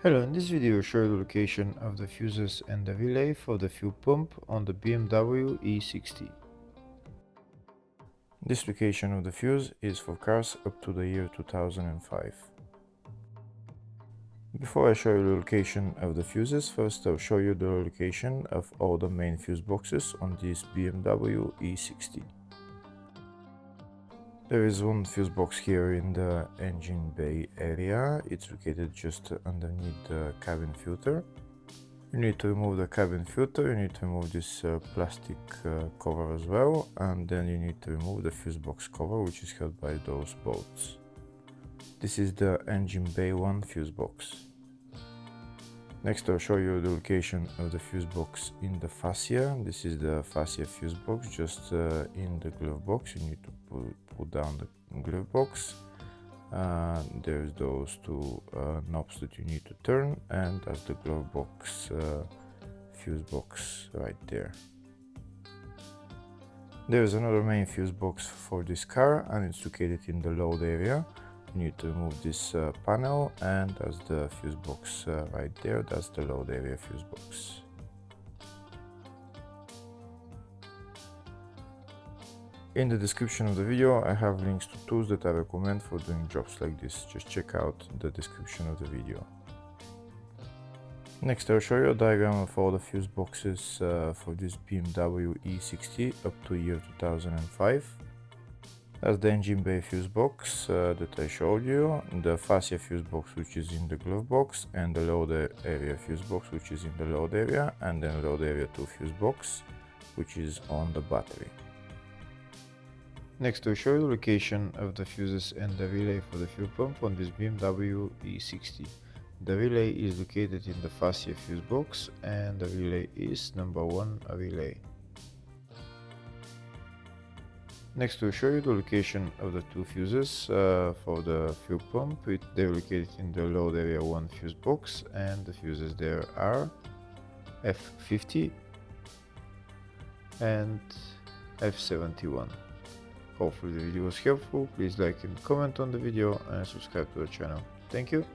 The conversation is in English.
Hello, in this video I show you the location of the fuses and the relay for the fuel pump on the BMW E60. This location of the fuse is for cars up to the year 2005. Before I show you the location of the fuses, first I'll show you the location of all the main fuse boxes on this BMW E60. There is one fuse box here in the engine bay area. It's located just underneath the cabin filter. You need to remove the cabin filter, you need to remove this plastic cover as well, and then you need to remove the fuse box cover, which is held by those bolts. This is the engine bay 1 fuse box. Next I'll show you the location of the fuse box in the fascia. This is the fascia fuse box, just in the glove box. You need to pull down the glove box. There's those two knobs that you need to turn, and that's the glove box fuse box right there. There's another main fuse box for this car, and it's located in the load area. You need to remove this panel, and that's the fuse box right there. That's the load area fuse box. In the description of the video I have links to tools that I recommend for doing jobs like this. Just check out the description of the video. Next I'll show you a diagram of all the fuse boxes for this BMW E60 up to year 2005. That's the engine bay fuse box that I showed you, the fascia fuse box which is in the glove box, and the load area fuse box which is in the load area, and then load area 2 fuse box which is on the battery. Next I'll show you the location of the fuses and the relay for the fuel pump on this BMW E60. The relay is located in the fascia fuse box, and the relay is number 1 relay. Next we'll show you the location of the two fuses for the fuel pump. They're located in the load area 1 fuse box, and the fuses there are F50 and F71. Hopefully the video was helpful. Please like and comment on the video and subscribe to the channel. Thank you.